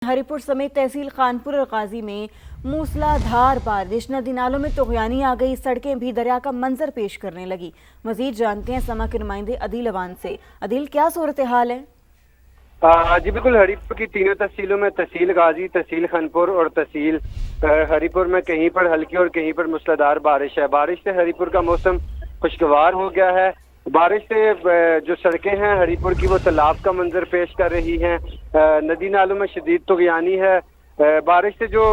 हरिपुर समेत तहसील खानपुर और गाजी में मूसलाधार बारिश, नदी नालों में तुगयानी आ गई, सड़कें भी दरिया का मंजर पेश करने लगी। मजीद जानते हैं समा के नुमाइंदे अदील अवान से। अदील, क्या सूरत हाल है? जी बिल्कुल, हरिपुर की तीनों तहसीलों में तहसील गाजी, तहसील खानपुर और तहसील हरिपुर में कहीं पर हल्की और कहीं पर मूसलाधार बारिश है। बारिश से हरिपुर का मौसम खुशगवार हो गया है। बारिश से जो सड़कें हैं हरिपुर की वो तालाब का मंजर पेश कर रही हैं। नदी नालों में शदीद तुगयानी है। बारिश से जो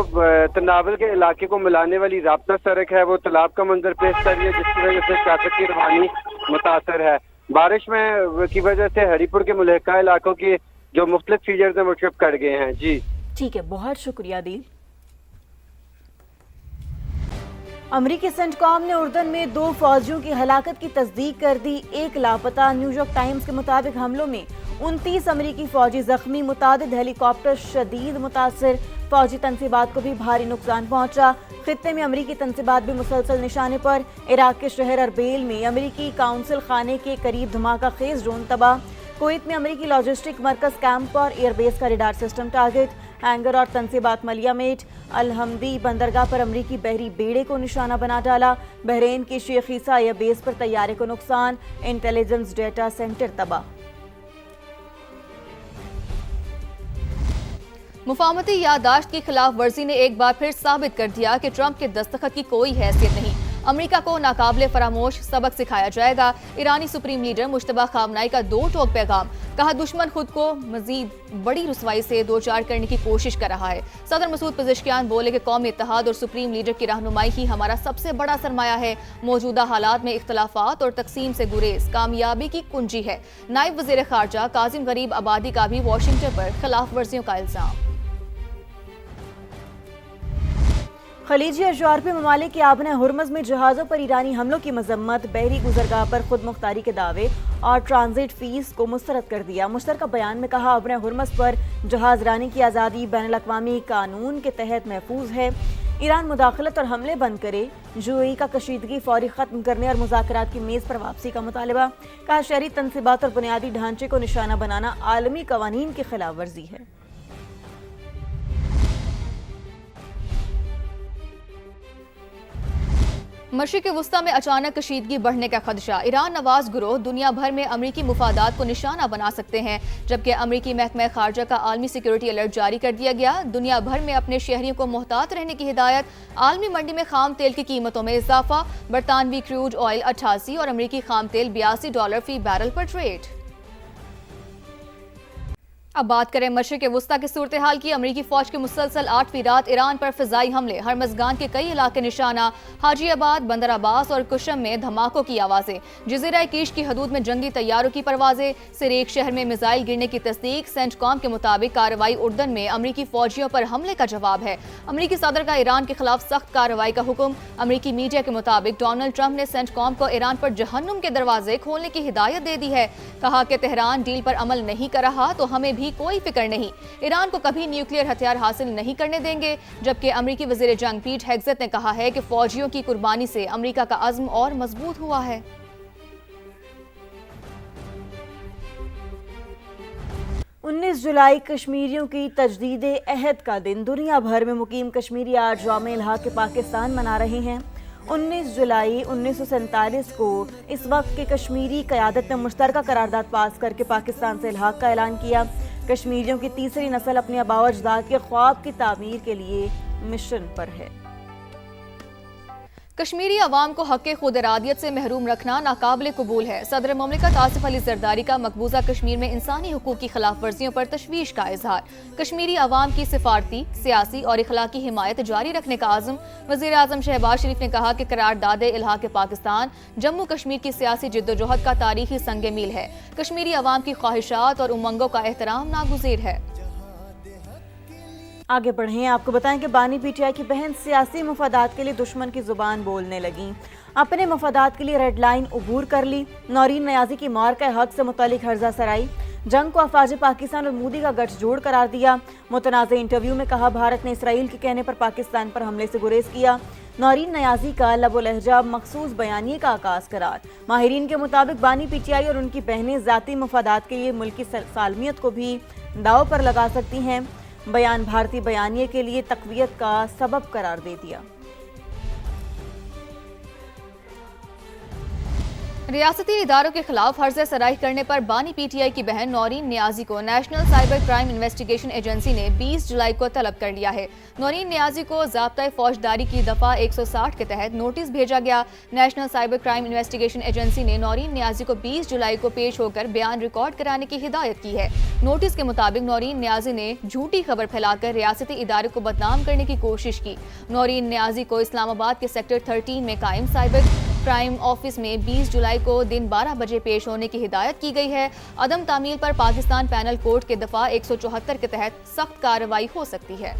तनावल के इलाके को मिलाने वाली राब्ता सड़क है वो तालाब का मंजर पेश कर रही है, जिसकी वजह से ट्रैफिक की रवानी मुतासर है। बारिश में की वजह से हरिपुर के मुल्हिका इलाकों की जो मुख्तलिफ फीचर्स हैं वो ट्रिप कर गए हैं। जी ठीक है, बहुत शुक्रिया अदील। अमरीकी सेंटकॉम ने उर्दन में 2 फौजियों की हलाकत की तस्दीक कर दी, 1 लापता। न्यूयॉर्क टाइम्स के मुताबिक हमलों में 29 अमरीकी फौजी जख्मी, मुतादिद हेलीकॉप्टर शदीद मुतासर। फौजी तनसीबात को भी भारी नुकसान पहुंचा। खित्ते में अमरीकी तनसीबात भी मुसलसल निशाने पर। इराक के शहर अरबेल में अमरीकी काउंसिल खाने के करीब धमाका खेज ड्रोन तबाह। कुवैत में अमरीकी लॉजिस्टिक मरकज कैंप पर एयरबेस का रेडार सिस्टम टारगेट। हैंगर और तनसीबात मलिया मेट अलहमदी बंदरगाह पर अमरीकी बहरी बेड़े को निशाना बना डाला। बहरीन की शेख ईसा एयरबेस पर तैयारे को नुकसान। इंटेलिजेंस डेटा सेंटर तबाह। मुफाहमती याददाश्त की खिलाफ वर्जी ने एक बार फिर साबित कर दिया कि ट्रंप के दस्तखत की कोई हैसियत नहीं। अमेरिका को नाकाबिले फरामोश सबक सिखाया जाएगा। ईरानी सुप्रीम लीडर मुश्तबा खामनाई का 2 टोक पैगाम। कहा, दुश्मन खुद को मजीद बड़ी रुसवाई से दो चार करने की कोशिश कर रहा है। सदर मसूद पज़ेश्कियान बोले कि कौमी इत्तेहाद और सुप्रीम लीडर की रहनुमाई ही हमारा सबसे बड़ा सरमाया है। मौजूदा हालात में इख्तलाफात और तकसीम से गुरेज कामयाबी की कुंजी है। नायब वज़ीर खारजा काजिम गरीब आबादी का भी वाशिंगटन पर खिलाफ वर्जियों का इल्जाम। खलीजी अशराफी ममालिक के आबना हुर्मज़ में जहाज़ों पर ईरानी हमलों की मजम्मत। बहरी गुजरगाह पर खुद मुख्तारी के दावे और ट्रांजिट फीस को मुस्तरद कर दिया। मुश्तरका बयान में कहा, आबना हुर्मज़ पर जहाज़ रानी की आज़ादी बैनुल-अक़वामी कानून के तहत महफूज है। ईरान मुदाखलत और हमले बंद करे। यूएई का कशीदगी फौरी ख़त्म करने और मुज़ाकरात की मेज़ पर वापसी का मुतालबा। कहा, शहरी तनसीबात और बुनियादी ढांचे को निशाना बनाना आलमी कवानीन की खिलाफ वर्जी है। मशरिक़ वुस्ता में अचानक कशीदगी बढ़ने का खदशा। ईरान नवाज गिरोह दुनिया भर में अमरीकी मुफादात को निशाना बना सकते हैं, जबकि अमरीकी महकमा खारजा का आलमी सिक्योरिटी अलर्ट जारी कर दिया गया। दुनिया भर में अपने शहरियों को मोहतात रहने की हिदायत। आलमी मंडी में खाम तेल की कीमतों में इजाफा। बरतानवी क्रूड ऑयल 88 और अमरीकी खाम तेल $82 फी बैरल पर ट्रेड। अब बात करें मशरिक़ वुस्ता की सूरत हाल की। अमरीकी फौज के मुसलसल 8वीं रात ईरान पर फिजाई हमले। हरमज़गान के कई इलाके निशाना। हाजीआबाद, बंदर अब्बास और कुशम में धमाकों की आवाज़ें। जज़ीरा कीश की हदूद में जंगी तैयारों की परवाज़ें। सिरेक शहर में मिसाइल गिरने की तस्दीक। सेंटकॉम के मुताबिक कार्रवाई उर्दन में अमरीकी फौजियों पर हमले का जवाब है। अमरीकी सदर का ईरान के खिलाफ सख्त कार्रवाई का हुक्म। अमरीकी मीडिया के मुताबिक डोनाल्ड ट्रंप ने सेंटकॉम को ईरान पर जहन्नुम के दरवाजे खोलने की हिदायत दे दी है। कहा कि तेहरान डील पर अमल नहीं कर रहा तो हमें भी कोई फिक्र नहीं। ईरान को कभी न्यूक्लियर हथियार हासिल नहीं करने देंगे। जबकि अमरीकी वज़ीर जंग पीट हेग्सेथ ने कहा है कि फौजियों की कुर्बानी से अमरीका का अज़्म और मजबूत हुआ है। 19 जुलाई कश्मीरियों की तजदीद अहद का दिन। दुनिया भर में मुकीम कश्मीरी आज यौम इल्हाक़ के पाकिस्तान मना रहे हैं। 19 जुलाई 1947 को इस वक्त के कश्मीरी क़यादत ने मुश्तरका करारदाद पास करके पाकिस्तान से इल्हाक़ का ऐलान किया। कश्मीरियों की तीसरी नस्ल अपने आबा व अजदाद के ख्वाब की तामीर के लिए मिशन पर है। कश्मीरी अवाम को हक़ खुद इरादियत से महरूम रखना नाकाबिले कबूल है। सदर ममलिकत आसिफ अली ज़रदारी का मकबूजा कश्मीर में इंसानी हुकूक की खिलाफ वर्जियों पर तशवीश का इजहार। कश्मीरी अवाम की सिफारती, सियासी और इखलाकी हिमायत जारी रखने का आज़म। वज़ीर आज़म शहबाज शरीफ ने कहा कि करारदाद इल्हाक़ पाकिस्तान जम्मू कश्मीर की सियासी जिद्दोजहद का तारीखी संग मील है। कश्मीरी अवाम की ख्वाहिशात और उमंगों का एहतराम नागुज़ीर है। आगे बढ़ें, आपको बताएं कि बानी पीटीआई की बहन सियासी मफादात के लिए दुश्मन की जुबान बोलने लगी। अपने मफादात के लिए रेड लाइन उबूर कर ली। नौरीन नियाज़ी की मार का हक से मुतालिक हर्जा सराई। जंग को अफवाज पाकिस्तान और मोदी का गठजोड़ करार दिया। मुतनाज़ इंटरव्यू में कहा, भारत ने इसराइल के कहने पर पाकिस्तान पर हमले से गुरेज किया। नौरीन नियाज़ी का लबो लहजा मखसूस बयानिए का आगाज़ करार। माहिरीन के मुताबिक बानी पीटीआई और उनकी बहनें ज़ाती मफादात के लिए मुल्की सालमियत को भी दाव पर लगा सकती हैं। बयान भारतीय बयानिए के लिए तकवीयत का सबब करार दे दिया। रियासती इदारों के खिलाफ हर्ज़े सराही करने पर बानी पीटीआई की बहन नौरीन नियाजी को national cyber crime investigation agency ने 20 जुलाई को तलब कर लिया है। नौरीन नियाजी को ज़ाब्ता फौजदारी की दफ़ा 160 के तहत नोटिस भेजा गया। National cyber crime investigation agency ने नौरीन नियाजी को 20 जुलाई को पेश होकर बयान रिकॉर्ड कराने की हिदायत की है। नोटिस के मुताबिक नौरीन नियाजी ने झूठी खबर फैलाकर रियासती इदारे को बदनाम करने की कोशिश की। नौरीन नियाजी को इस्लामाबाद के सेक्टर 13 में कायम साइबर क्राइम ऑफिस में 20 जुलाई को दिन 12 बजे पेश होने की हिदायत की गई है। अदम तामील पर पाकिस्तान पैनल कोर्ट के दफा 174 के तहत सख्त कार्रवाई हो सकती है।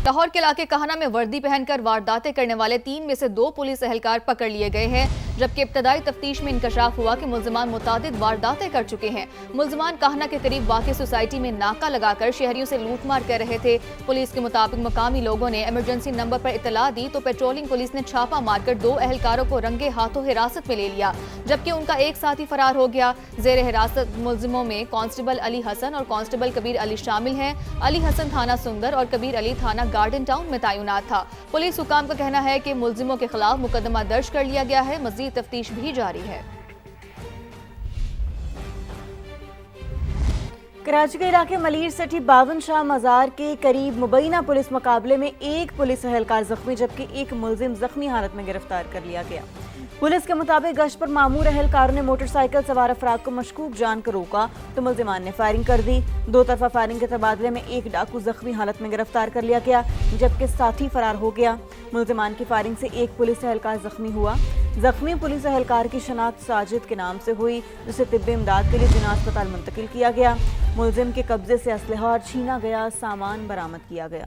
लाहौर के इलाके काहना में वर्दी पहनकर वारदातें करने वाले 3 में से 2 पुलिस एहलकार पकड़ लिए गए हैं, जबकि इब्तदाई तफ्तीश में इंकशाफ हुआ कि मुल्जिमान मुतादिद वारदातें कर चुके हैं। मुल्जिमान काहना के करीब वाक़ई सोसाइटी में नाका लगाकर शहरियों से लूटमार कर रहे थे। पुलिस के मुताबिक मकामी लोगों ने इमरजेंसी नंबर पर इतला दी तो पेट्रोलिंग पुलिस ने छापा मारकर 2 एहलकारों को रंगे हाथों हिरासत में ले लिया, जबकि उनका एक साथी फरार हो गया। जेर हिरासत मुल्जिमों में कांस्टेबल अली हसन और कांस्टेबल कबीर अली शामिल हैं। अली हसन थाना सुंदर और कबीर अली थाना गार्डन टाउन में तैनात था। पुलिस हुकाम का कहना है कि मुल्जिमों के खिलाफ मुकदमा दर्ज कर लिया गया है, मजीद तफ्तीश भी जारी है। कराची के इलाके मलीर सटी 52 शाह मज़ार के करीब मुबैना पुलिस मुकाबले में एक पुलिस एहलकार जख्मी जबकि एक मुल्जिम जख्मी हालत में गिरफ्तार कर लिया गया। पुलिस के मुताबिक गश्त पर मामूर एहलकारों ने मोटरसाइकिल सवार अफराद को मशकूक जानकर रोका तो मुल्जिमान ने फायरिंग कर दी। 2 तरफा फायरिंग के तबादले में एक डाकू जख्मी हालत में गिरफ्तार कर लिया गया, जबकि साथी फरार हो गया। मुल्जिमान की फायरिंग से एक पुलिस एहलकार जख्मी हुआ। जख्मी पुलिस एहलकार की शनाख्त साजिद के नाम से हुई, जिसे तिब्बी इमदाद के लिए जिना अस्पताल मुंतकिल किया गया। मुल्जिम के कब्जे से असलहा और छीना गया सामान बरामद किया गया।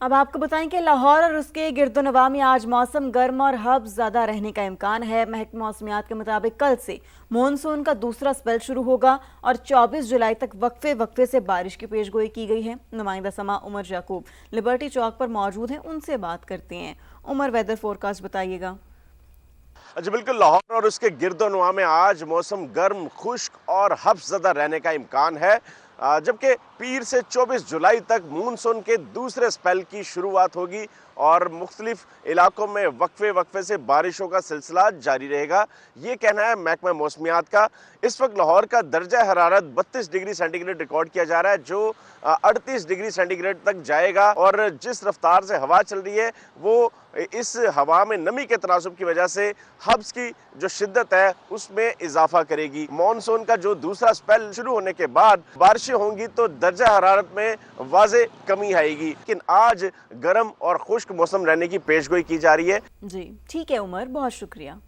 अब आपको बताएं कि लाहौर और उसके गिरदोनवा में आज मौसम गर्म और हब्स ज़्यादा रहने का इम्कान है। महकमा मौसमियात के मुताबिक कल से मॉनसून का दूसरा स्पेल शुरू होगा और 24 जुलाई तक वक्फे से बारिश की पेशगोई की गई है। नुमाइंदा समा उमर याकूब लिबर्टी चौक पर मौजूद हैं, उनसे बात करते हैं। उमर, वेदर फोरकास्ट बताइएगा। जी बिल्कुल, लाहौर और उसके गिरदोनवा में आज मौसम गर्म, खुश्क और हब्स ज़्यादा रहने का इम्कान है, जबकि पीर से 24 जुलाई तक मानसून के दूसरे स्पेल की शुरुआत होगी और मुख्तलिफ इलाकों में वक्फे से बारिशों का सिलसिला जारी रहेगा। ये कहना है महकमा मौसमियात का। इस वक्त लाहौर का दर्जा हरारत 32 डिग्री सेंटीग्रेड रिकॉर्ड किया जा रहा है, जो 38 डिग्री सेंटीग्रेड तक जाएगा और जिस रफ्तार से हवा चल रही है वो इस हवा में नमी के तनासुब की वजह से हब्स की जो शिद्दत है उसमें इजाफा करेगी। मानसून का जो दूसरा स्पेल शुरू होने के बाद बारिशें होंगी तो दर्जा हरारत में वाज़े कमी आएगी, लेकिन आज गर्म और खुश्क मौसम रहने की पेशगोई की जा रही है। जी ठीक है उमर, बहुत शुक्रिया।